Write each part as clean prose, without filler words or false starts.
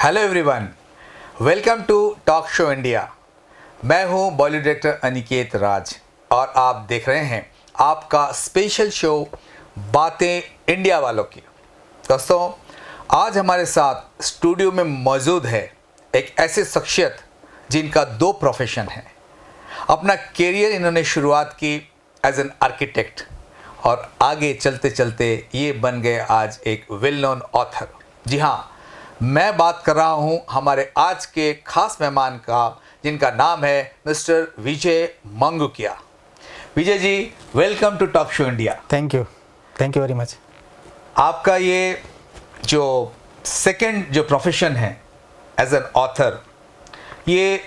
Hello everyone, welcome to talk show India. मैं हूं Bollywood director Aniket राज और आप देख रहे हैं आपका स्पेशल शो बातें इंडिया वालों की। दोस्तों, आज हमारे साथ स्टूडियो में मौजूद है एक ऐसे शख्सियत जिनका दो प्रोफेशन है। अपना करियर इन्होंने शुरुआत की एज एन आर्किटेक्ट और आगे चलते चलते ये बन गए आज एक वेल नोन ऑथर। जी हाँ, मैं बात कर रहा हूँ हमारे आज के खास मेहमान का, जिनका नाम है mister Vijay Mangukiya. Vijay ji, welcome to talk show India. Thank you very much. आपका ये जो सेकंड जो प्रोफेशन है एज एन ऑथर, ये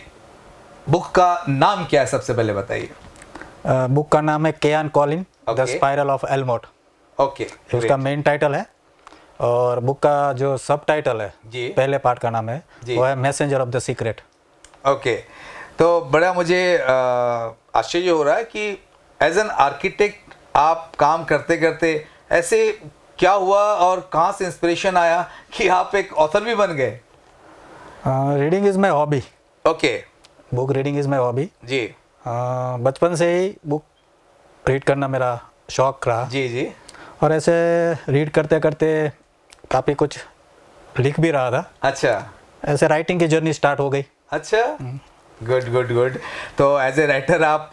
बुक का नाम क्या है, सबसे पहले बताइए। बुक का नाम है Kayan Colin the Okay. Spiral of Elmot. Okay, उसका मेन टाइटल है और बुक का जो सब टाइटल है जी। पहले पार्ट का नाम है जी। वो है messenger of the secret. Okay, तो बड़ा मुझे आश्चर्य हो रहा है कि एज एन आर्किटेक्ट आप काम करते करते ऐसे क्या हुआ और कहाँ से इंस्पिरेशन आया कि आप एक ऑथर भी बन गए। Reading is my hobby. Okay book reading is my hobby. जी बचपन से ही बुक रीड करना मेरा शौक रहा जी जी। और ऐसे रीड करते करते काफ़ी कुछ लिख भी रहा था। अच्छा ऐसे राइटिंग की जर्नी स्टार्ट हो गई। अच्छा, गुड गुड गुड। तो एज ए राइटर आप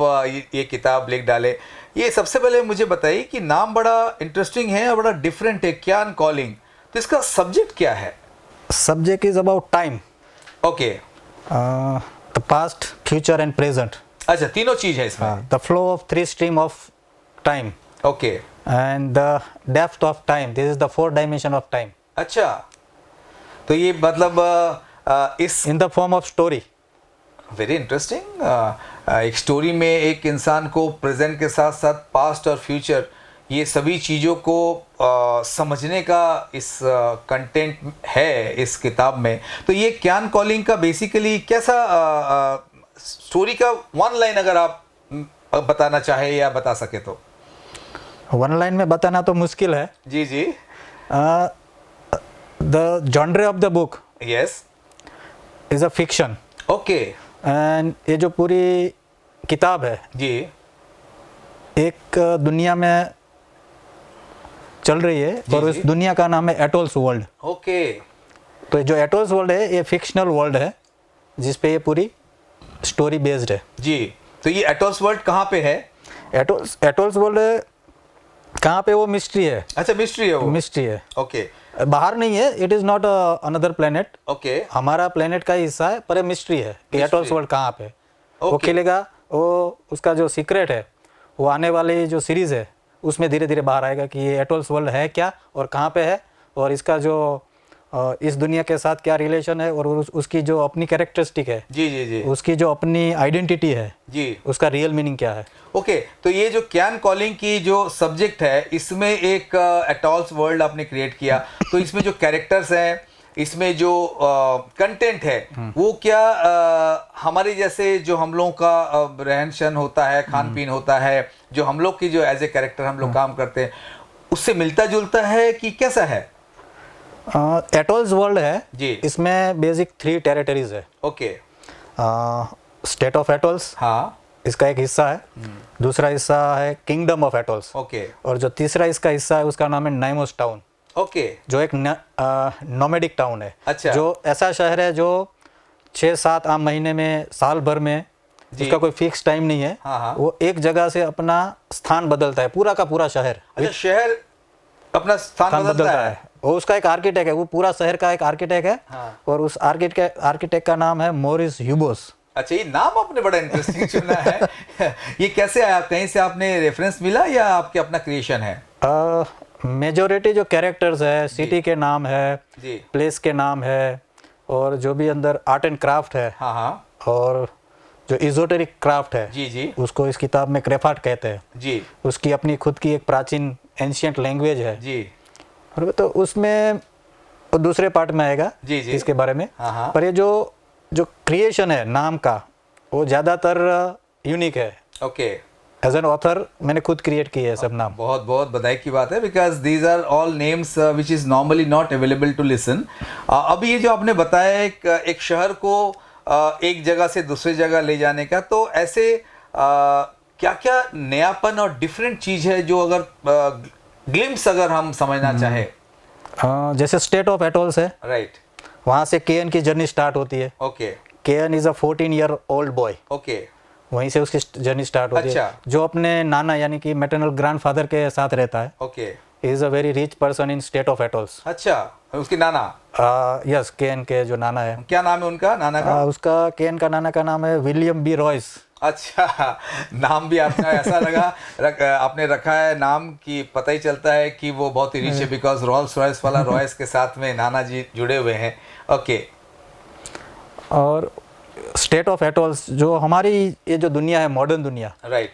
ये किताब लिख डाले। ये सबसे पहले मुझे बताइए कि नाम बड़ा इंटरेस्टिंग है और बड़ा डिफरेंट है, केयान कॉलिंग। तो इसका सब्जेक्ट क्या है? Subject is about time, okay. The past, future and present. अच्छा, तीनों चीज है इसमें। The flow of three stream of time okay. And the depth of time, this is the fourth dimension of time अच्छा, तो ये मतलब इस in the form of story. Very interesting. एक स्टोरी में एक इंसान को प्रेजेंट के साथ साथ पास्ट और फ्यूचर, ये सभी चीज़ों को समझने का इस कंटेंट है इस किताब में। तो ये केयान कॉलिंग का बेसिकली कैसा स्टोरी का वन लाइन अगर आप बताना चाहे या बता सके तो। वन लाइन में बताना तो मुश्किल है। जी जी। The genre of the book yes. Is a fiction. Okay. And ये जो पूरी किताब है जी। एक दुनिया में चल रही है जी, और जी। उस दुनिया का नाम है एटोल्स वर्ल्ड। ओके। तो जो एटोल्स वर्ल्ड है ये फिक्शनल वर्ल्ड है जिस पे ये पूरी स्टोरी बेस्ड है। जी, तो ये एटोल्स वर्ल्ड कहाँ पे है? एटोल्स वर्ल्ड कहाँ पे, वो मिस्ट्री है। अच्छा, मिस्ट्री है वो। मिस्ट्री है, ओके बाहर नहीं है। It is not another planet. Okay हमारा प्लेनेट का ही हिस्सा है पर ये मिस्ट्री है कि एटोल्स वर्ल्ड कहाँ पे। वो Okay. खेलेगा, वो उसका जो सीक्रेट है वो आने वाली जो सीरीज़ है उसमें धीरे धीरे बाहर आएगा कि ये एटोल्स वर्ल्ड है क्या और कहाँ पे है और इसका जो इस दुनिया के साथ क्या रिलेशन है और उसकी जो अपनी कैरेक्टरिस्टिक है, जी जी जी उसकी जो अपनी आइडेंटिटी है, जी। उसका रियल मीनिंग क्या है। ओके, तो ये जो केयान कॉलिंग की जो सब्जेक्ट है, इसमें एक एटॉल्स वर्ल्ड आपने क्रिएट किया। तो इसमें जो कैरेक्टर्स हैं, इसमें जो कंटेंट है, वो क्या हमारे जैसे जो हम लोगों का रहन सहन होता है, खान पीन होता है, जो हम लोग की जो एज ए कैरेक्टर हम लोग काम करते हैं, उससे मिलता जुलता है कि कैसा है? एटोल्स वर्ल्ड है जी। इसमें बेसिक 3 टेरिटरीज है। ओके। स्टेट ऑफ एटोल्स हाँ। इसका एक हिस्सा है। दूसरा हिस्सा है किंगडम ऑफ एटोल्स। ओके और जो तीसरा इसका हिस्सा है उसका नाम है नाइमोस टाउन, ओके। जो एक नोमेडिक टाउन है। अच्छा। जो ऐसा शहर है जो 6-7 आम महीने में, साल भर में, जी। उसका कोई फिक्स टाइम नहीं है। हाँ, हाँ। वो एक जगह से अपना स्थान बदलता है, पूरा का पूरा शहर अच्छा, शहर अपना स्थान बदलता है। वो उसका एक आर्किटेक्ट है, वो पूरा शहर का एक आर्किटेक्ट है। हाँ। और उस आर्किटेक्ट का नाम है मोरिस ह्यूबोस। अच्छा, ये नाम आपने बड़ा इंटरेस्टिंग चुना है। ये कैसे आया? कहीं से आपने रेफरेंस मिला या आपके अपना क्रिएशन है? मेजोरिटी जो कैरेक्टर्स है, सिटी के नाम है, जी। प्लेस के नाम है, और जो भी अंदर आर्ट एंड क्राफ्ट है, हाँ हाँ। और जो इजोटेरिक क्राफ्ट है, जी जी उसको इस किताब में क्रेफार्ट कहते हैं। जी उसकी अपनी खुद की एक प्राचीन एंशियंट लैंग्वेज है। जी और तो उसमें वो दूसरे पार्ट में आएगा जी जी। इसके बारे में। हाँ हाँ। पर ये जो क्रिएशन है नाम का, वो ज़्यादातर यूनिक है। ओके। एज एन ऑथर मैंने खुद क्रिएट किए हैं सब नाम। बहुत बहुत बधाई की बात है, because these are all names which is normally not available to listen. अभी ये जो आपने बताया एक शहर को एक जगह से दूसरी जगह ले जाने का, तो ऐसे क्या क्या नयापन और डिफरेंट चीज़ है जो अगर ग्लिम्स अगर हम समझना चाहें? जैसे स्टेट ऑफ एटोल्स है, राइट। वहाँ से केएन की जर्नी स्टार्ट होती है। Okay KN is a 14-year-old boy, okay. वहीं से उसकी जर्नी स्टार्ट होती है, अच्छा। जो अपने नाना यानी कि मैटरनल ग्रैंडफादर के साथ रहता है। Okay. Is a very rich person in state of atolls. अच्छा, उसकी नाना? यस, केएन के जो नाना है। क्या नाम है उनका नाना का? उसका केएन का नाना का नाम है विलियम बी रॉयस। अच्छा, नाम भी आपका ऐसा लगा आपने रखा है नाम कि पता ही चलता है कि वो बहुत ही रिच है, बिकॉज रॉल्स रॉयस वाला रॉयस के साथ में नाना जी जुड़े हुए हैं। ओके। और स्टेट ऑफ एटोल्स जो हमारी ये जो दुनिया है, मॉडर्न दुनिया, राइट।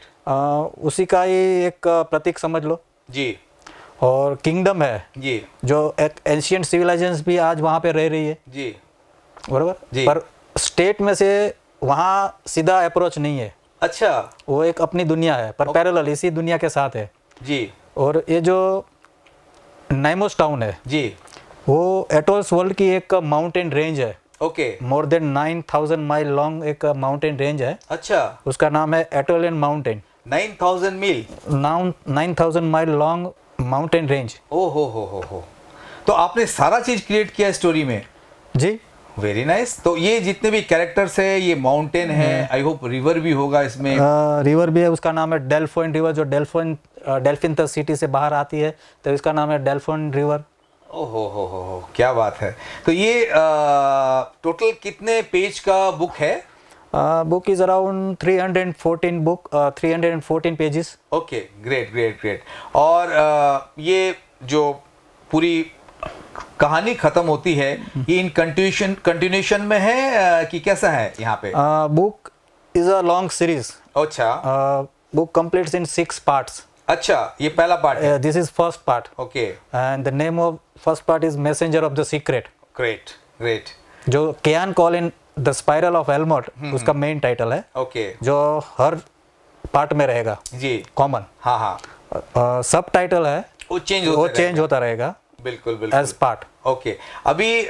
उसी का ही एक प्रतीक समझ लो। जी और किंगडम है जी जो एक एंशियंट सिविलाइजेशंस भी आज वहाँ पे रह रही है, जी बराबर जी। पर स्टेट में से वहाँ सीधा अप्रोच नहीं है। अच्छा। वो एक अपनी दुनिया है पर पैरेलल इसी दुनिया के साथ है। जी और ये जो नाइमोस टाउन है, जी। वो एटोल्स वर्ल्ड की एक माउंटेन रेंज है। Okay. More than 9000 mile long एक माउंटेन रेंज है। अच्छा, उसका नाम है एटोलियन माउंटेन। 9000 मील? 9000 माइल लॉन्ग माउंटेन रेंज। ओ हो। तो आपने सारा चीज क्रिएट किया स्टोरी में? जी, वेरी नाइस। तो ये जितने भी कैरेक्टर्स है, ये माउंटेन है, आई होप रिवर भी होगा इसमें? रिवर भी है, उसका नाम है डेल्फोइन रिवर, जो डेल्फिन द सिटी से बाहर आती है, तो इसका नाम है डेल्फोइन रिवर। ओहो हो, क्या बात है। तो ये टोटल कितने पेज का बुक है? Book is around 314 pages. Okay, great. और ये जो पूरी कहानी खत्म होती है, ये इन कंटिन्यूशन में है कि कैसा है यहाँ पे? Book is a long series. अच्छा। Book completes in 6 parts. अच्छा, ये पहला पार्ट है? This is first part. Okay. And the name of first part is messenger of the secret. Great. जो Kayan call in the spiral of Elmot, उसका main title है। Okay. जो हर part में रहेगा जी। कॉमन। हाँ। सब टाइटल है वो चेंज होता रहेगा बिल्कुल एज पार्ट। ओके। अभी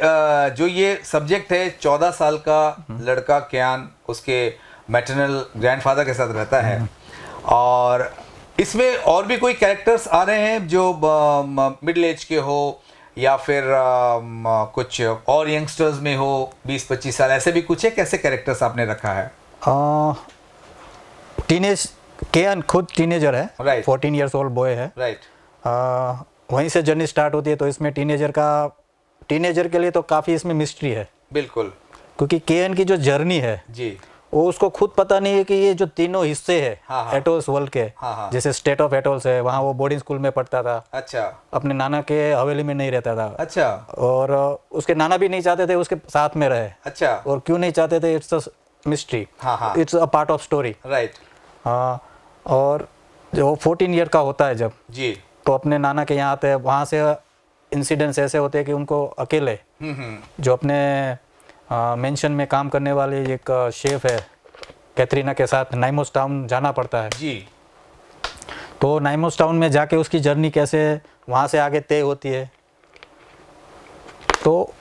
जो ये सब्जेक्ट है, 14 साल का लड़का क्यान उसके मैटरनल ग्रैंडफादर के साथ रहता है, और इसमें और भी कोई कैरेक्टर्स आ रहे हैं जो मिडिल एज के हो या फिर कुछ और यंगस्टर्स में हो, 20-25 साल, ऐसे भी कुछ है? कैसे कैरेक्टर्स आपने रखा है? टीनेज केयान खुद टीनेजर है, Right. 14 years old बॉय है। राइट। वहीं से जर्नी स्टार्ट होती है, तो इसमें टीनेजर के लिए तो काफ़ी इसमें मिस्ट्री है, बिल्कुल। क्योंकि केएन की जो जर्नी है जी। वो उसको खुद पता नहीं है कि ये जो तीनों हिस्से है हाँ। एटोल्स वर्ल्ड के, हाँ। जैसे स्टेट ऑफ एटोल्स है, वहाँ वो बोर्डिंग स्कूल में पढ़ता था, अच्छा। अपने नाना के हवेली में नहीं रहता था। अच्छा। और उसके नाना भी नहीं चाहते थे उसके साथ में रहे, अच्छा। और क्यों नहीं चाहते थे, इट्स अ मिस्ट्री, हाँ। It's a part of story. Right. और जो 14 ईयर का होता है जब, जी। तो अपने नाना के यहाँ आते हैं, वहाँ से इंसिडेंट्स ऐसे होते हैं कि उनको अकेले जो अपने मेंशन में काम करने वाले एक शेफ है कैथरीना के साथ नाइमोस टाउन जाना पड़ता है। जी। तो नाइमोस टाउन में जाके उसकी जर्नी कैसे वहाँ से आगे तय होती है। तो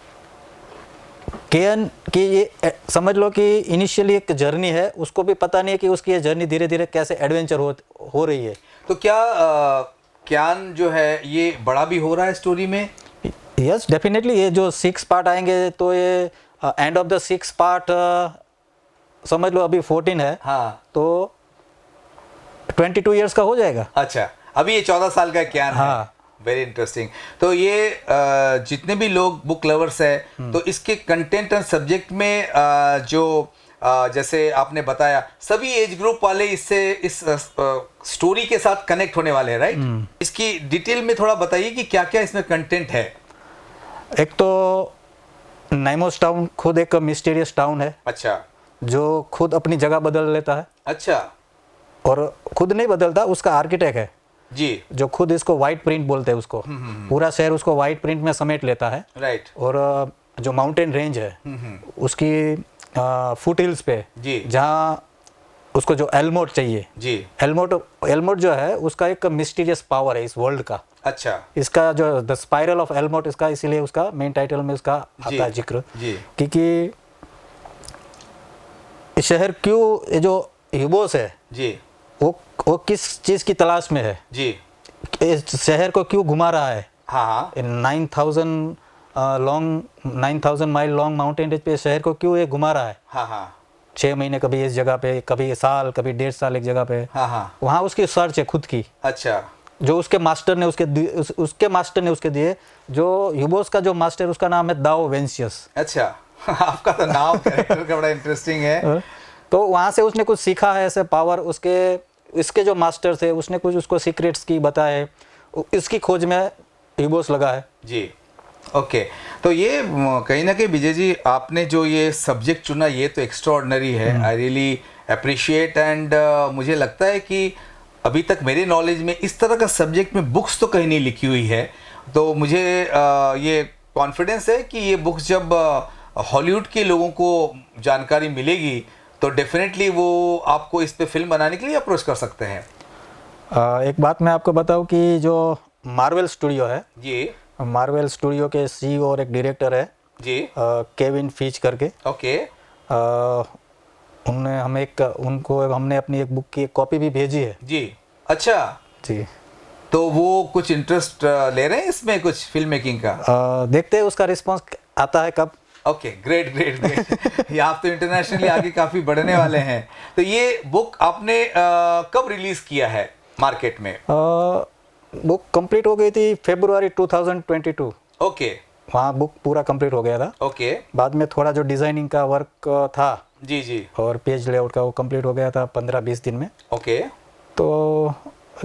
केएन की ये समझ लो कि इनिशियली एक जर्नी है, उसको भी पता नहीं है कि उसकी ये जर्नी धीरे धीरे कैसे एडवेंचर हो रही है। तो क्या क्यान जो है ये बड़ा भी हो रहा है स्टोरी में? Yes, definitely. ये जो 6 पार्ट आएंगे, तो ये एंड ऑफ द 6 पार्ट समझ लो अभी 14 है। हाँ। तो 22 ईयर्स का हो जाएगा। अच्छा, अभी ये 14 साल का क्यान हाँ। है। Very interesting. तो ये जितने भी लोग बुक लवर्स है, तो इसके कंटेंट और सब्जेक्ट में जो जैसे आपने बताया, सभी एज ग्रुप वाले इससे इस स्टोरी के साथ कनेक्ट होने वाले हैं, राइट? इसकी डिटेल में थोड़ा बताइए कि क्या क्या इसमें कंटेंट है। एक तो नाइमोस टाउन खुद एक मिस्टीरियस टाउन है। अच्छा। जो खुद अपनी जगह बदल लेता है। अच्छा। और खुद नहीं बदलता, उसका आर्किटेक्ट है जी, जो खुद इसको वाइट प्रिंट बोलते हैं उसको, पूरा शहर उसको वाइट प्रिंट में समेट लेता है। राइट। और जो माउंटेन रेंज है उसकी फुट हिल्स पे, जी। जहाँ उसको जो एलमोट चाहिए, जी। एलमोट जो है उसका एक मिस्टीरियस पावर है इस वर्ल्ड का। अच्छा। इसका जो द स्पाइरल ऑफ एलमोट, इसका इसीलिए उसका मेन टाइटल में उसका जी, आता है जिक्र, जी। क्योंकि इस शहर क्यों, ये जो ह्यूबोस है जी, वो किस चीज़ की तलाश में है, जी। इस शहर को क्यों घुमा रहा है। हाँ, हाँ। 9,000 माइल लॉन्ग माउंटेन रेंज पे शहर को क्यों ये घुमा रहा है। हाँ, हाँ। 6 महीने कभी इस जगह पे, कभी साल, कभी 1.5 साल एक जगह पे। हाँ, हाँ। वहाँ उसकी सर्च है खुद की, अच्छा। जो उसके मास्टर ने उसके मास्टर ने उसके दिए। जो ह्यूबोस का जो मास्टर, उसका नाम है दाओ वेंसियस। अच्छा। आपका तो नाम कैरेक्टर का बड़ा इंटरेस्टिंग है। तो वहाँ से उसने कुछ सीखा है ऐसे पावर, इसके जो मास्टर थे उसने कुछ उसको सीक्रेट्स की बताए, इसकी खोज में ह्यूबोस लगा है। जी। ओके। तो ये कहीं ना कहीं विजय जी, आपने जो ये सब्जेक्ट चुना ये तो एक्स्ट्राऑर्डिनरी है। आई रियली अप्रिशिएट एंड मुझे लगता है कि अभी तक मेरे नॉलेज में इस तरह का सब्जेक्ट में बुक्स तो कहीं नहीं लिखी हुई है। तो मुझे ये कॉन्फिडेंस है कि ये बुक्स जब हॉलीवुड के लोगों को जानकारी मिलेगी तो डेफिनेटली वो आपको इस पे फिल्म बनाने के लिए अप्रोच कर सकते हैं। एक बात मैं आपको बताऊं कि जो मार्वल स्टूडियो है, जी। मार्वल स्टूडियो के सीईओ और एक डायरेक्टर है जी। केविन फीच करके। ओके। हमने अपनी एक बुक की एक कॉपी भी भेजी है। जी। अच्छा जी। तो वो कुछ इंटरेस्ट ले रहे हैं इसमें, कुछ फिल्म मेकिंग का? देखते हैं उसका रिस्पांस आता है कब। Okay, great great great. ये आप तो इंटरनेशनली आगे काफ़ी बढ़ने वाले हैं। तो ये बुक आपने कब रिलीज़ किया है मार्केट में? बुक कंप्लीट हो गई थी फरवरी 2022। ओके। वहाँ बुक पूरा कंप्लीट हो गया था। ओके। बाद में थोड़ा जो डिज़ाइनिंग का वर्क था जी, जी। और पेज लेआउट का, वो कंप्लीट हो गया था 15-20 दिन में। ओके। तो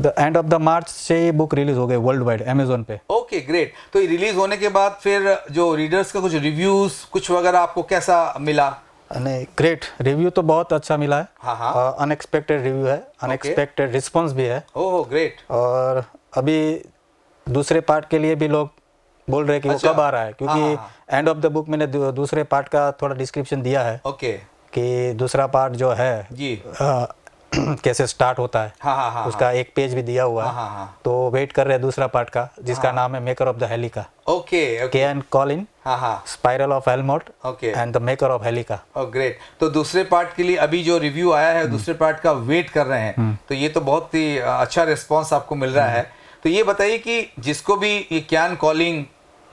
द एंड ऑफ द मार्च से ये बुक रिलीज हो गई वर्ल्ड वाइड अमेजोन पे। Okay, great. तो ये रिलीज होने के बाद फिर जो रीडर्स का कुछ रिव्यूज कुछ वगैरह आपको कैसा मिला? नहीं, ग्रेट रिव्यू तो बहुत अच्छा मिला है। हाँ, हाँ। अनएक्सपेक्टेड रिव्यू है, अनएक्सपेक्टेड रिस्पॉन्स भी है। Oh great. और अभी दूसरे पार्ट के लिए भी लोग बोल रहे हैं कि अच्छा। वो कब आ रहा है, हाँ, क्योंकि हाँ। एंड ऑफ द बुक मैंने दूसरे पार्ट का थोड़ा डिस्क्रिप्शन दिया है ओके। कि दूसरा पार्ट जो है जी। कैसे स्टार्ट होता है। हाँ, हाँ, हाँ। उसका एक पेज भी दिया हुआ है। हाँ, हाँ, हाँ। तो वेट कर रहे हैं दूसरा पार्ट का, जिसका नाम है maker of the Helica. Okay. Kayan Colin, हाँ, हाँ। Spiral of Helmot okay. And the maker of Helica. Oh great. तो दूसरे पार्ट के लिए अभी जो रिव्यू आया है दूसरे पार्ट का वेट कर रहे हैं, तो ये तो बहुत ही अच्छा रिस्पांस आपको मिल रहा है। तो ये बताइए कि जिसको भी ये कैन कॉलिंग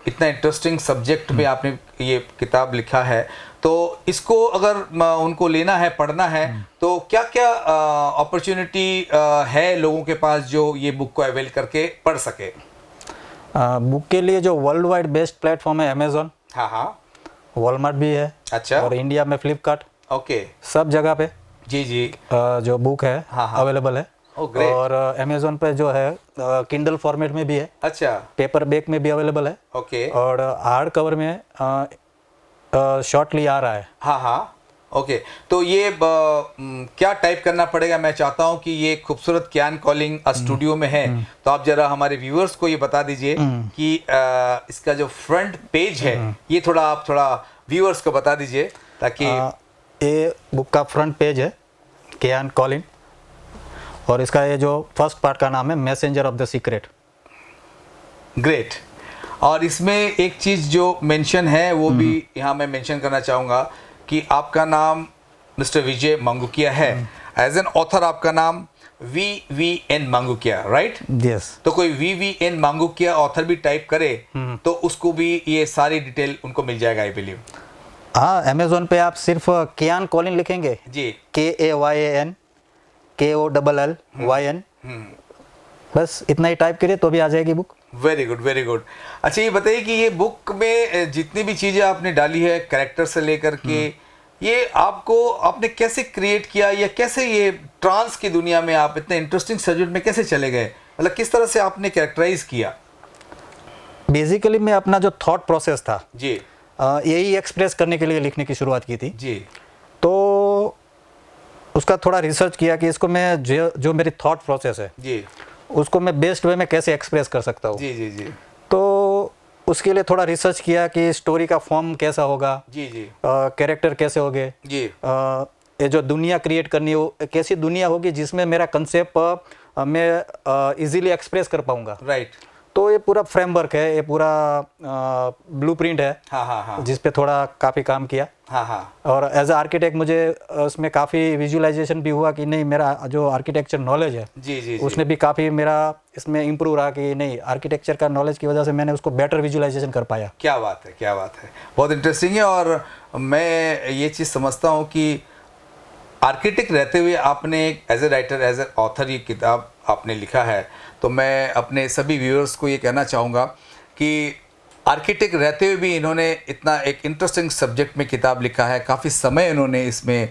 इतना इंटरेस्टिंग सब्जेक्ट पे आपने ये किताब लिखा है, तो इसको अगर उनको लेना है, पढ़ना है, तो क्या क्या अपॉर्चुनिटी है लोगों के पास जो ये बुक को अवेल करके पढ़ सके? बुक के लिए जो वर्ल्ड वाइड बेस्ट प्लेटफॉर्म है अमेजोन, हाँ, हाँ। वॉलमार्ट भी है। अच्छा। और इंडिया में फ्लिपकार्ट, ओके। सब जगह पे जी, जी। जो बुक है हाँ, हाँ। अवेलेबल है। Oh great. और अमेजोन पे जो है किंडल फॉर्मेट में भी है, अच्छा। पेपर बैक में भी अवेलेबल है, ओके। और हार्ड कवर में शॉर्टली आ रहा है। हाँ, हाँ। ओके। तो ये क्या टाइप करना पड़ेगा? मैं चाहता हूँ कि ये खूबसूरत कैन कॉलिंग स्टूडियो में है, तो आप जरा हमारे व्यूअर्स को ये बता दीजिए कि इसका जो फ्रंट पेज है ये थोड़ा व्यूअर्स को बता दीजिए, ताकि ये बुक का फ्रंट पेज है केन कॉलिन, और इसका ये जो फर्स्ट पार्ट का नाम है messenger of the secret. Great. और इसमें एक चीज़ जो मेंशन है वो भी यहाँ मैं मेंशन करना चाहूँगा कि आपका नाम मिस्टर विजय मांगुकिया है। एज एन ऑथर आपका नाम VVN मांगुकिया, राइट? यस। तो कोई VVN मांगुकिया ऑथर भी टाइप करे तो उसको भी ये सारी डिटेल उनको मिल जाएगा, आई बिलीव। हाँ, अमेजोन पे आप सिर्फ केन कॉलिन लिखेंगे, जी। KAYAN KOLLYN, बस इतना ही टाइप करिए तो भी आ जाएगी book. Very good, very good. अच्छा, ये बताइए कि ये बुक में जितनी भी चीज़ें आपने डाली है, कैरेक्टर से लेकर के, ये आपने कैसे क्रिएट किया, या कैसे ये ट्रांस की दुनिया में आप इतने इंटरेस्टिंग सब्जेक्ट में कैसे चले गए? मतलब किस तरह से आपने कैरेक्टराइज किया? बेसिकली मैं अपना जो थॉट प्रोसेस था जी। यही एक्सप्रेस करने के लिए लिखने की शुरुआत की थी। जी। तो उसका थोड़ा रिसर्च किया कि इसको मैं जो मेरी थॉट प्रोसेस है जी। उसको मैं बेस्ट वे में कैसे एक्सप्रेस कर सकता हूँ। जी, जी, जी। तो उसके लिए थोड़ा रिसर्च किया कि स्टोरी का फॉर्म कैसा होगा, जी, जी। कैरेक्टर कैसे होंगे, जी। ये जो दुनिया क्रिएट करनी है वो एक ऐसी दुनिया होगी जिसमें मेरा कंसेप्ट मैं इजीली एक्सप्रेस कर पाऊंगा। राइट। तो ये पूरा फ्रेमवर्क है, ये पूरा ब्लूप्रिंट है, हाँ हाँ हाँ जिस पे थोड़ा काफ़ी काम किया। हाँ हाँ और एज ए आर्किटेक्ट मुझे उसमें काफ़ी विजुअलाइजेशन भी हुआ कि नहीं, मेरा जो आर्किटेक्चर नॉलेज है जी जी जी। उसने भी काफ़ी मेरा इसमें इम्प्रूव रहा कि नहीं, आर्किटेक्चर का नॉलेज की वजह से मैंने उसको बेटर विजुअलाइजेशन कर पाया। क्या बात है, क्या बात है, बहुत इंटरेस्टिंग है। और मैं ये चीज़ समझता हूँ कि आर्किटेक्ट रहते हुए आपने as a writer, as a author ये किताब आपने लिखा है, तो मैं अपने सभी व्यूअर्स को ये कहना चाहूँगा कि आर्किटेक्ट रहते हुए भी इन्होंने इतना एक इंटरेस्टिंग सब्जेक्ट में किताब लिखा है। काफ़ी समय इन्होंने इसमें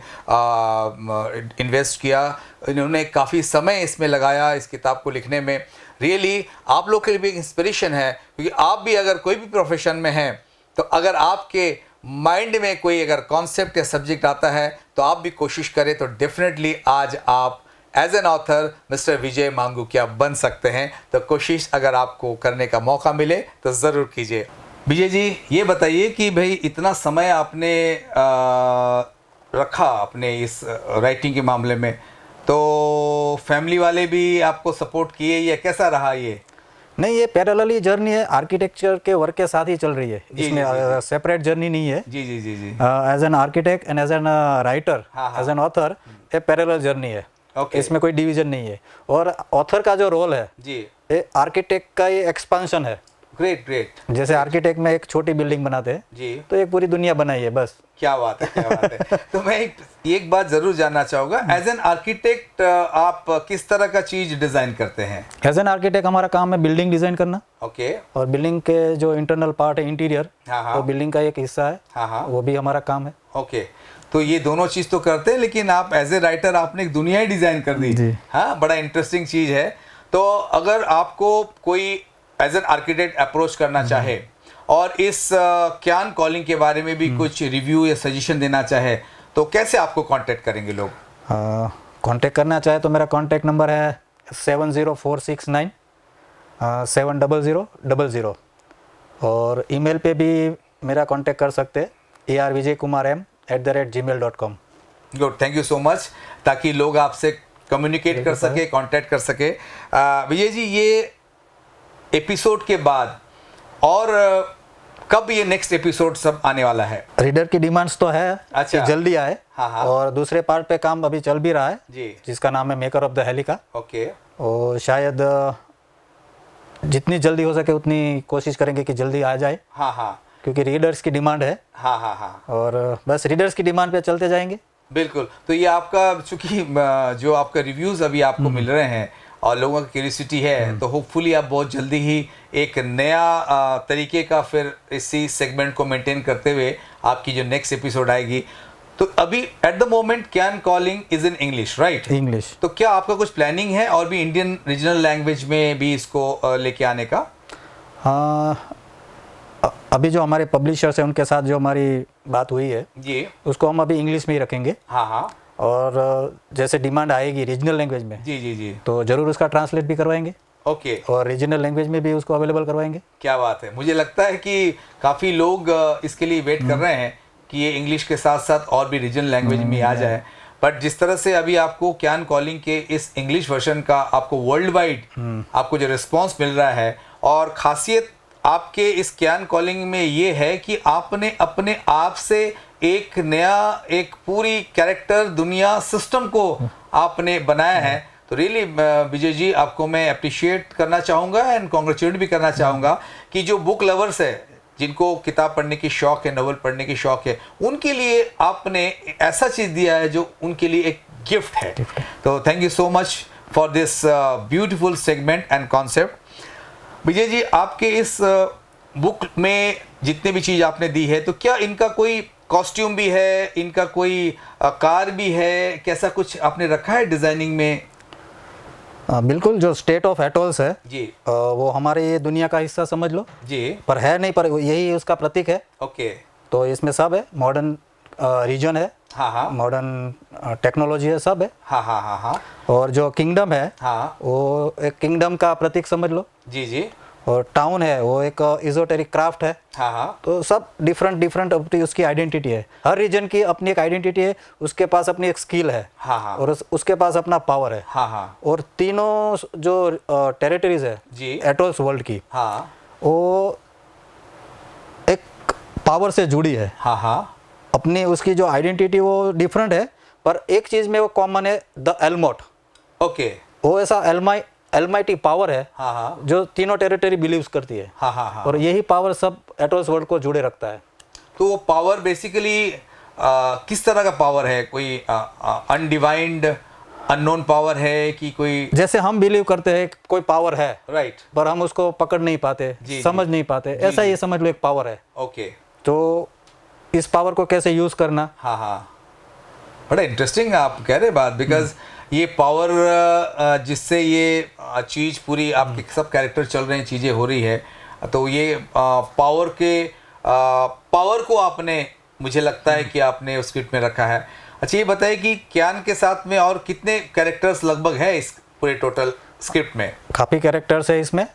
इन्वेस्ट किया, इन्होंने काफ़ी समय इसमें लगाया इस किताब को लिखने में। रियली आप लोग के लिए भी एक इंस्पिरेशन है, क्योंकि आप भी अगर कोई भी प्रोफेशन में हैं तो अगर आपके माइंड में कोई अगर कॉन्सेप्ट या सब्जेक्ट आता है तो आप भी कोशिश करें तो डेफिनेटली आज आप as an author mister Vijay Mangukiya बन सकते हैं। तो कोशिश अगर आपको करने का मौका मिले तो ज़रूर कीजिए। विजय जी, ये बताइए कि भाई इतना समय आपने रखा अपने इस राइटिंग के मामले में, तो फैमिली वाले भी आपको सपोर्ट किए या कैसा रहा ये? नहीं, ये पैरेलली जर्नी है, आर्किटेक्चर के वर्क के साथ ही चल रही है, जी, इसमें सेपरेट जर्नी नहीं है। जी जी जी जी। As an architect and as an writer, हाँ, हाँ। एज एन ऑथर, ये पैरेलल जर्नी है। ओके। इसमें कोई डिवीजन नहीं है। और ऑथर का जो रोल है जी। ये आर्किटेक्ट का ये एक्सपांशन है। Great great. जैसे आर्किटेक्ट में एक छोटी बिल्डिंग बनाते हैं जी। तो एक पूरी दुनिया बनाई है बस। क्या बात है, क्या बात है। तो मैं एक बात जरूर जानना चाहूँगा, एज एन आर्किटेक्ट आप किस तरह का चीज़ डिज़ाइन करते हैं? एज एन आर्किटेक्ट हमारा काम है बिल्डिंग डिज़ाइन करना, ओके। और बिल्डिंग के जो इंटरनल पार्ट है, इंटीरियर, हाँ, हाँ। वो बिल्डिंग का एक हिस्सा है, हाँ, हाँ। वो भी हमारा काम है। ओके। तो ये दोनों चीज़ तो करते हैं, लेकिन आप एज ए राइटर आपने एक दुनिया ही डिज़ाइन कर दी। जी। हाँ, बड़ा इंटरेस्टिंग चीज़ है। तो अगर आपको कोई एज एन आर्किटेक्ट अप्रोच करना चाहे और इस क्यान कॉलिंग के बारे में भी कुछ रिव्यू या सजेशन देना चाहे, तो कैसे आपको कांटेक्ट करेंगे लोग? कांटेक्ट करना चाहे तो मेरा कांटेक्ट नंबर है 70469 70000, और ईमेल पे भी मेरा कांटेक्ट कर सकते हैं arvijaykumaram@gmail.com। Good, thank you so much, ताकि लोग आपसे कम्युनिकेट कर सके, कांटेक्ट कर सके। विजय जी, ये एपिसोड के बाद और कब ये नेक्स्ट एपिसोड सब आने वाला है? रीडर की डिमांड्स तो है अच्छा। कि जल्दी आए। हाँ, हाँ। और दूसरे पार्ट पे काम अभी चल भी रहा है जी। जिसका नाम है maker of the Helica. Okay. और शायद जितनी जल्दी हो सके उतनी कोशिश करेंगे कि जल्दी आ जाए, हाँ हाँ क्योंकि रीडर्स की डिमांड है। हाँ हाँ हाँ, और बस रीडर्स की डिमांड पे चलते जाएंगे। बिल्कुल। तो ये आपका, चूंकि जो आपका रिव्यूज़ अभी आपको मिल रहे हैं और लोगों की क्यूरियोसिटी है, तो होपफुली आप बहुत जल्दी ही एक नया तरीके का फिर इसी सेगमेंट को मेंटेन करते हुए आपकी जो नेक्स्ट एपिसोड आएगी। तो अभी at the moment can calling is in English, right? English. तो क्या आपका कुछ प्लानिंग है और भी इंडियन रीजनल लैंग्वेज में भी इसको लेके आने का? हाँ, अभी जो हमारे पब्लिशर्स हैं उनके साथ जो हमारी बात हुई है जी। उसको हम अभी इंग्लिश में ही रखेंगे। हाँ हाँ। और जैसे डिमांड आएगी रीजनल लैंग्वेज में, जी जी जी। तो ज़रूर उसका ट्रांसलेट भी करवाएंगे ओके। और रीजनल लैंग्वेज में भी उसको अवेलेबल करवाएंगे। क्या बात है। मुझे लगता है कि काफ़ी लोग इसके लिए वेट कर रहे हैं कि ये इंग्लिश के साथ साथ और भी रीजनल लैंग्वेज में आ जाए। बट जिस तरह से अभी आपको क्यान कॉलिंग के इस इंग्लिश वर्जन का आपको वर्ल्ड वाइड आपको जो रिस्पॉन्स मिल रहा है, और ख़ासियत आपके इस क्यान कॉलिंग में ये है कि आपने अपने आप से एक नया, एक पूरी कैरेक्टर, दुनिया, सिस्टम को आपने बनाया है। तो रियली विजय जी, आपको मैं अप्रिशिएट करना चाहूँगा एंड कॉन्ग्रेचुलेट भी करना चाहूँगा कि जो बुक लवर्स है, जिनको किताब पढ़ने की शौक़ है, नॉवल पढ़ने की शौक़ है, उनके लिए आपने ऐसा चीज़ दिया है जो उनके लिए एक गिफ्ट है। तो thank you so much for this beautiful segment and concept. Vijay ji, आपके इस बुक में जितने भी चीज़ आपने दी है, तो क्या इनका कोई कॉस्ट्यूम भी है, इनका कोई कार भी है, कैसा कुछ आपने रखा है डिज़ाइनिंग में? बिल्कुल, जो स्टेट ऑफ एटोल्स है जी। वो हमारे ये दुनिया का हिस्सा समझ लो जी। पर है नहीं, पर यही उसका प्रतीक है। ओके। तो इसमें सब है, मॉडर्न रीजन है, हाँ हाँ मॉडर्न टेक्नोलॉजी है, सब है। हाँ हाँ हाँ हाँ और जो किंगडम है हाँ। वो एक किंगडम का प्रतीक समझ लो। जी जी। और टाउन है वो एक इजोटेरिक क्राफ्ट है। हाँ हाँ तो सब डिफरेंट डिफरेंट अपनी उसकी आइडेंटिटी है, हर रीजन की अपनी एक आइडेंटिटी है, उसके पास अपनी एक स्किल है हाँ हाँ और उसके पास अपना पावर है। हाँ हाँ और तीनों जो टेरिटरीज है जी एटोल्स वर्ल्ड की, हाँ वो एक पावर से जुड़ी है। हाँ हाँ अपनी उसकी जो आइडेंटिटी वो डिफरेंट है, पर एक चीज़ में वो कॉमन है, द एल्मोट। ओके वो ऐसा एलमाइटी पावर है हाँ हाँ जो तीनों टेरिटरी बिलीव्स करती है, हाँ हाँ हाँ और यही पावर सब एटोल्स वर्ल्ड को जुड़े रखता है। तो वो पावर बेसिकली किस तरह का पावर है? कोई अनडिवाइंड अननोन पावर है कि कोई? जैसे हम बिलीव करते हैं कि कोई पावर है, राइट पर हम उसको पकड़ नहीं पाते, जी, समझ नहीं पाते, ऐसा ही समझ लो एक पावर है। ओके तो इस पावर को कैसे यूज करना, हाँ हाँ बड़ा इंटरेस्टिंग आप कह रहे बात, बिकॉज ये पावर जिससे ये चीज़ पूरी आपके सब कैरेक्टर चल रहे हैं, चीज़ें हो रही है, तो ये पावर को आपने, मुझे लगता है कि आपने उस स्क्रिप्ट में रखा है। अच्छा ये बताइए कि क्यान के साथ में और कितने कैरेक्टर्स लगभग है इस पूरे टोटल स्क्रिप्ट में? काफ़ी कैरेक्टर्स है इसमें।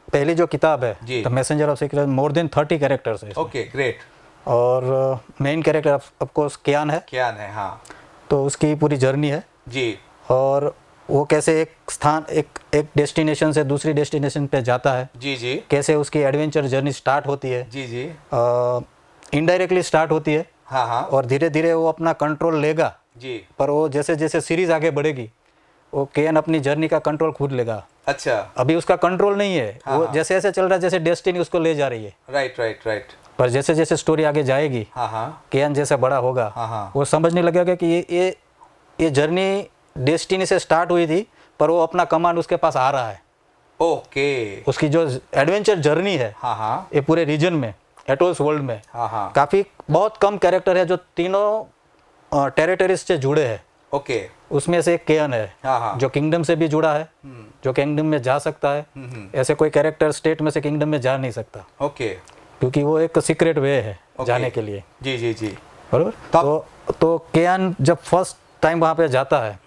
पहली जो किताब है जी। The messenger of secret, more than 30 characters है इसमें। Okay great. और मेन कैरेक्टर ऑफकोर्स क्यान है, क्यान है हाँ तो उसकी पूरी जर्नी है, जी और वो कैसे एक डेस्टिनेशन से दूसरी डेस्टिनेशन पे जाता है, जी जी कैसे उसकी एडवेंचर जर्नी स्टार्ट होती है, जी जी इनडायरेक्टली स्टार्ट होती है, हाँ हाँ और धीरे धीरे वो अपना कंट्रोल लेगा। जी पर वो जैसे जैसे सीरीज आगे बढ़ेगी, वो केएन अपनी जर्नी का कंट्रोल खुद लेगा। अच्छा अभी उसका कंट्रोल नहीं है, हाँ, वो हाँ। जैसे ऐसे चल रहा है जैसे डेस्टिनी उसको ले जा रही है। राइट राइट राइट पर जैसे जैसे स्टोरी आगे जाएगी, हाँ हाँ केएन जैसे बड़ा होगा, हाँ, हाँ। वो समझने लगेगा कि ये जर्नी डेस्टिनी से स्टार्ट हुई थी, पर वो अपना कमांड उसके पास आ रहा है। ओके उसकी जो एडवेंचर जर्नी है हाँ हाँ ये पूरे रीजन में, एटोल्स वर्ल्ड में, हाँ हाँ काफ़ी बहुत कम कैरेक्टर है जो तीनों टेरिटरीज से जुड़े हैं। ओके उसमें से एक केएन है हाँ हाँ जो किंगडम से भी जुड़ा है, जो किंगडम में जा सकता है। ऐसे कोई कैरेक्टर स्टेट में से किंगडम में जा नहीं सकता, ओके क्योंकि वो एक सीक्रेट वे है ओके। जाने के लिए, जी जी जी बरोबर। तो केएन जब फर्स्ट टाइम वहाँ पे जाता है,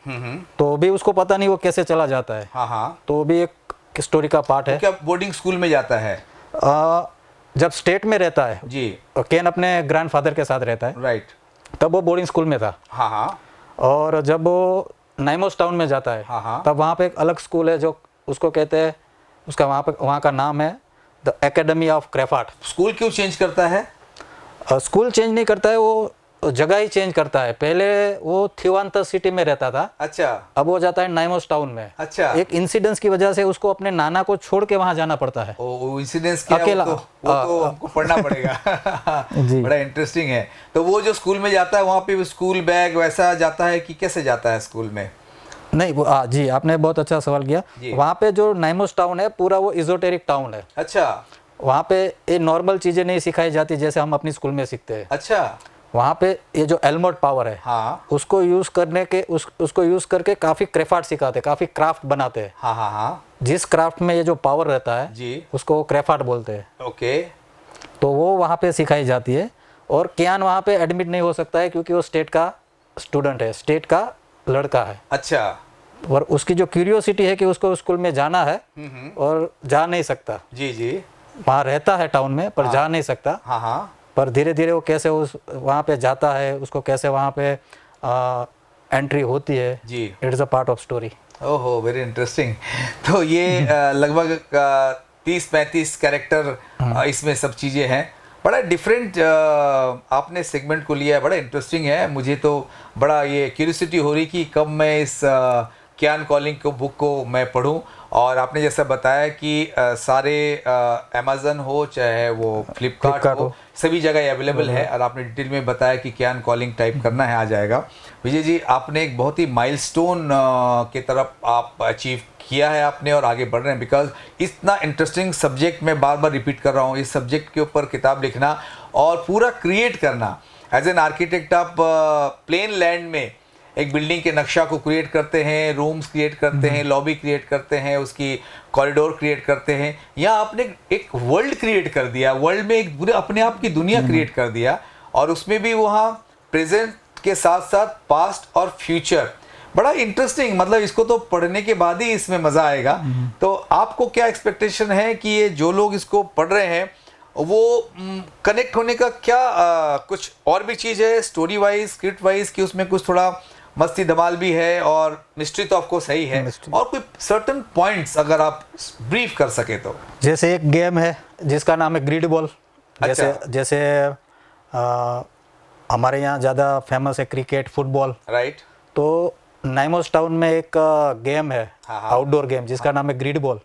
तो भी उसको पता नहीं वो कैसे चला जाता है, हाँ हाँ तो भी एक स्टोरी का पार्ट है। क्या बोर्डिंग स्कूल में जाता है? जब स्टेट में रहता है, जी केएन अपने ग्रैंडफादर के साथ रहता है, राइट तब वो बोर्डिंग स्कूल में था। हाँ हाँ और जब वो नाइमोस टाउन में जाता है, हाँ, हाँ। तब वहाँ पे एक अलग स्कूल है जो उसको कहते हैं, उसका वहाँ का नाम है द एकेडमी ऑफ क्रेफाट। स्कूल क्यों चेंज करता है? स्कूल चेंज नहीं करता है, वो जगह ही चेंज करता है। पहले वो थिवांत सिटी में रहता था, अच्छा अब वो जाता है नाइमोस टाउन में। अच्छा एक इंसिडेंस की वजह से उसको अपने नाना को छोड़ के वहाँ जाना पड़ता है। वो इंसिडेंस क्या? अकेला। वो तो हमको पढ़ना पड़ेगा। जी। बड़ा इंटरेस्टिंग है। तो वो जो स्कूल में जाता है वहाँ पे स्कूल बैग वैसा जाता है कि कैसे जाता है स्कूल में? नहीं वो जी, आपने बहुत अच्छा सवाल किया। जी। वहाँ पे जो नाइमोस टाउन है पूरा वो इजोटेरिक टाउन है। अच्छा वहाँ पे ये नॉर्मल चीज़ें नहीं सिखाई जाती जैसे हम अपनी स्कूल में सीखते हैं। अच्छा वहाँ पे ये जो एल्मोट पावर है, हाँ उसको यूज़ उसको यूज़ करके काफ़ी क्रेफाट सिखाते हैं, काफ़ी क्राफ्ट बनाते हैं। हाँ हाँ हाँ जिस क्राफ्ट में ये जो पावर रहता है जी उसको वो क्रेफाट बोलते हैं। ओके तो वो वहाँ पे सिखाई जाती है। और क्यान वहाँ पे एडमिट नहीं हो सकता है क्योंकि वो स्टेट का स्टूडेंट है, स्टेट का लड़का है। अच्छा और उसकी जो क्यूरियोसिटी है कि उसको स्कूल में जाना है, और जा नहीं सकता। जी जी वहाँ रहता है टाउन में पर जा नहीं सकता। हाँ हाँ पर धीरे धीरे वो कैसे वहाँ पे जाता है, उसको कैसे वहाँ पे एंट्री होती है, जी it is a part of story. ओहो वेरी इंटरेस्टिंग। तो ये लगभग 30-35 कैरेक्टर इसमें सब चीज़ें हैं। बड़ा डिफरेंट आपने सेगमेंट को लिया है, बड़ा इंटरेस्टिंग है। मुझे तो बड़ा ये क्यूरियोसिटी हो रही कि कब मैं इस क्यान कॉलिंग को बुक को मैं पढूं। और आपने जैसा बताया कि सारे अमेज़न हो चाहे वो फ्लिपकार्ट हो, सभी जगह अवेलेबल है। और आपने डिटेल में बताया कि क्यान कॉलिंग टाइप करना है, आ जाएगा। विजय जी आपने एक बहुत ही माइलस्टोन की तरफ आप अचीव किया है आपने और आगे बढ़ रहे हैं। बिकॉज इतना इंटरेस्टिंग सब्जेक्ट मैं बार बार रिपीट कर रहा हूँ, इस सब्जेक्ट के ऊपर किताब लिखना और पूरा क्रिएट करना एज एन आर्किटेक्ट। आप प्लेन लैंड में एक बिल्डिंग के नक्शा को क्रिएट करते हैं, रूम्स क्रिएट करते हैं, लॉबी क्रिएट करते हैं, उसकी कॉरिडोर क्रिएट करते हैं। यहाँ आपने एक वर्ल्ड क्रिएट कर दिया, वर्ल्ड में एक पूरे अपने आप की दुनिया क्रिएट कर दिया। और उसमें भी वहाँ प्रेजेंट के साथ साथ पास्ट और फ्यूचर बड़ा इंटरेस्टिंग, मतलब इसको तो पढ़ने के बाद ही इसमें मजा आएगा। तो आपको क्या एक्सपेक्टेशन है कि ये जो लोग इसको पढ़ रहे हैं वो कनेक्ट होने का क्या कुछ और भी चीज़ है स्टोरी वाइज, स्क्रिप्ट वाइज, कि उसमें कुछ थोड़ा मस्ती धमाल भी है और मिस्ट्री तो आपको सही है, और कोई सर्टन पॉइंट्स अगर आप ब्रीफ कर सके तो? जैसे एक गेम है जिसका नाम है ग्रिड बॉल। जैसे जैसे हमारे यहाँ ज़्यादा फेमस है क्रिकेट, फुटबॉल, राइट। तो नाइमोस टाउन में एक गेम है, आउटडोर गेम, जिसका नाम है ग्रिड बॉल।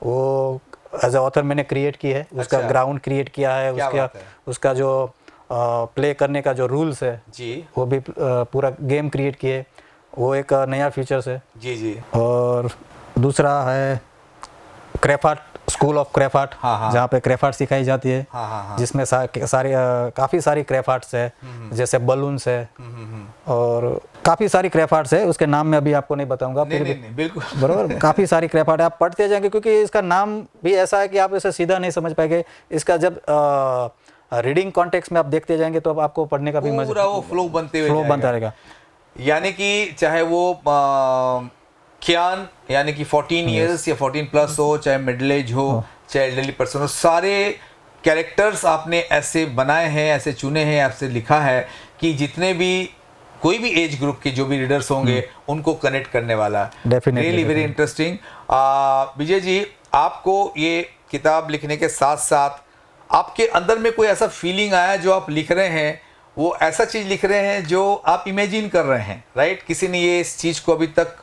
वो एज ए ऑथर मैंने क्रिएट की है, उसका ग्राउंड क्रिएट किया है, उसका जो प्ले करने का जो रूल्स है जी, वो भी पूरा गेम क्रिएट किए। वो एक नया फीचर्स है जी जी। और दूसरा है क्रेफार्ट, स्कूल ऑफ क्रेफार्ट, जहाँ पे क्रेफार्ट सिखाई जाती है, जिसमें काफ़ी सारी क्रेफार्ट्स है, जैसे बलून्स है और काफ़ी सारी क्रेफार्ट्स है। उसके नाम मैं अभी आपको नहीं बताऊंगा, बिल्कुल बराबर। काफ़ी सारी क्रेफार्ट आप पढ़ते जाएंगे, क्योंकि इसका नाम भी ऐसा है कि आप इसे सीधा नहीं समझ पाएंगे। इसका जब रीडिंग कॉन्टेक्स्ट में आप देखते जाएंगे तो अब आपको पढ़ने का भी मजा, पूरा वो फ्लो बनता रहेगा। यानी कि चाहे वो क्यान यानी कि 14 इयर्स या 14 प्लस हो, चाहे मिडिल एज हो, चाहे एल्डरली पर्सन हो, सारे कैरेक्टर्स आपने ऐसे बनाए हैं, ऐसे चुने हैं, आपसे लिखा है कि जितने भी कोई भी एज ग्रुप के जो भी रीडर्स होंगे उनको कनेक्ट करने वाला। Really very interesting. Vijay ji, आपको ये किताब लिखने के साथ साथ आपके अंदर में कोई ऐसा फीलिंग आया जो आप लिख रहे हैं, वो ऐसा चीज़ लिख रहे हैं जो आप इमेजिन कर रहे हैं, राइट? किसी ने ये इस चीज़ को अभी तक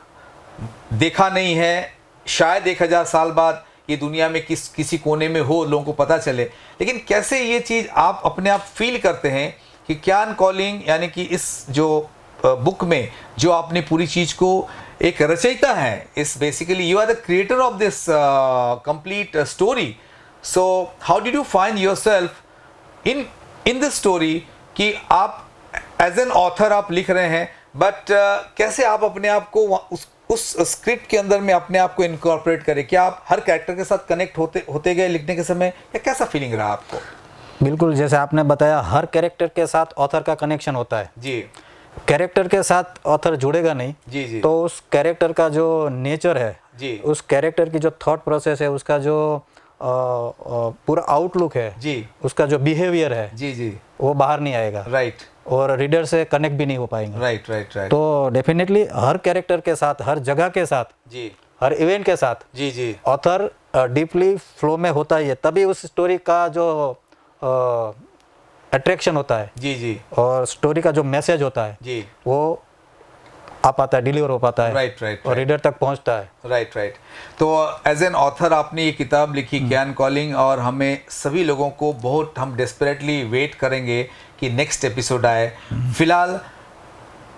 देखा नहीं है, शायद 1000 साल बाद ये दुनिया में किसी कोने में हो, लोगों को पता चले, लेकिन कैसे ये चीज़ आप अपने आप फील करते हैं कि क्यान कॉलिंग यानी कि इस जो बुक में जो आपने पूरी चीज़ को एक रचयिता है, इस basically you are the creator of this complete story. So how did you find yourself in this story कि आप एज एन ऑथर आप लिख रहे हैं, बट कैसे आप अपने आप को उस स्क्रिप्ट के अंदर में अपने आप को इनकॉर्पोरेट करें? क्या आप हर कैरेक्टर के साथ कनेक्ट होते गए लिखने के समय, या कैसा फीलिंग रहा आपको? बिल्कुल, जैसे आपने बताया, हर कैरेक्टर के साथ ऑथर का कनेक्शन होता है जी। कैरेक्टर के साथ ऑथर जुड़ेगा नहीं जी जी, तो उस कैरेक्टर का जो नेचर है जी, उस कैरेक्टर की जो थॉट प्रोसेस है, उसका जो पूरा आउटलुक है जी, उसका जो बिहेवियर है जी जी, वो बाहर नहीं आएगा, राइट, और रीडर से कनेक्ट भी नहीं हो पाएंगे, राइट राइट राइट। तो डेफिनेटली हर कैरेक्टर के साथ, हर जगह के साथ जी, हर इवेंट के साथ जी जी, ऑथर डीपली फ्लो में होता ही है, तभी उस स्टोरी का जो अट्रैक्शन होता है जी जी, और स्टोरी का जो मैसेज होता है जी, वो आ पाता है, डिलीवर हो पाता है, राइट राइट, और रीडर तक पहुंचता है। Right right. तो एज एन ऑथर आपने ये किताब लिखी क्यान कॉलिंग, और हमें सभी लोगों को बहुत, हम डेस्परेटली वेट करेंगे कि नेक्स्ट एपिसोड आए। फिलहाल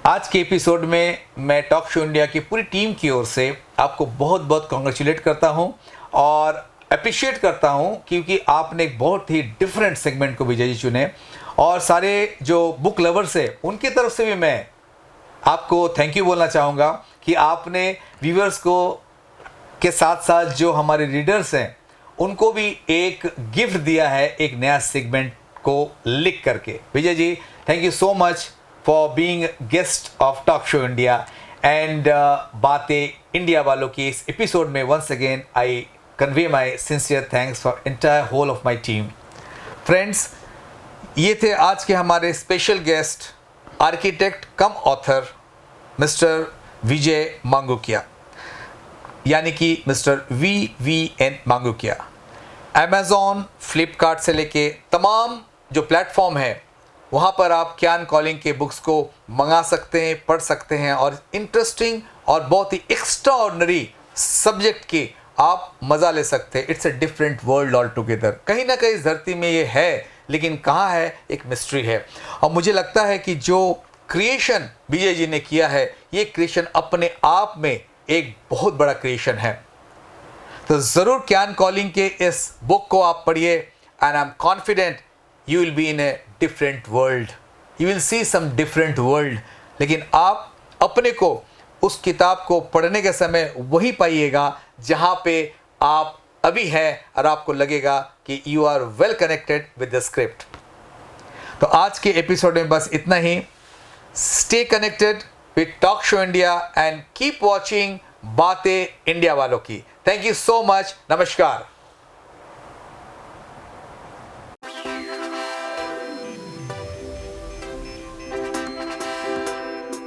आज के एपिसोड में मैं टॉक शो इंडिया की पूरी टीम की ओर से आपको बहुत बहुत कॉन्ग्रेचुलेट करता हूँ और अप्रिशिएट करता हूँ, क्योंकि आपने एक बहुत ही डिफरेंट सेगमेंट को विजय जी चुने, और सारे जो बुक लवर्स है उनकी तरफ से भी मैं आपको थैंक यू बोलना चाहूँगा कि आपने व्यूअर्स को के साथ साथ जो हमारे रीडर्स हैं उनको भी एक गिफ्ट दिया है, एक नया सेगमेंट को लिख करके। Vijay ji, thank you so much for being guest of talk show India and बातें इंडिया वालों की इस एपिसोड में। Once again I convey my sincere thanks for entire whole of my team. Friends, ये थे आज के हमारे special guest, architect cum author mister Vijay Mangukiya, यानी कि mister VVN Mangukiya. Amazon, Flipkart से लेके तमाम जो प्लेटफॉर्म है वहाँ पर आप क्यान कॉलिंग के बुक्स को मंगा सकते हैं, पढ़ सकते हैं, और इंटरेस्टिंग और बहुत ही एक्स्ट्राऑर्डिनरी सब्जेक्ट की आप मज़ा ले सकते हैं। It's a different world all together. कहीं ना कहीं इस धरती में ये है, लेकिन कहाँ है, एक मिस्ट्री है। और मुझे लगता है कि जो क्रिएशन विजय जी ने किया है, ये क्रिएशन अपने आप में एक बहुत बड़ा क्रिएशन है। तो ज़रूर क्यान कॉलिंग के इस बुक को आप पढ़िए, and I am confident you will be in a different world, you will see some different world. लेकिन आप अपने को उस किताब को पढ़ने के समय वही पाइएगा जहाँ पे आप अभी हैं, और आपको लगेगा कि you are well connected with the script. तो आज के एपिसोड में बस इतना ही। Stay connected, with talk show India and keep watching बातें इंडिया वालों की। Thank you so much. नमस्कार।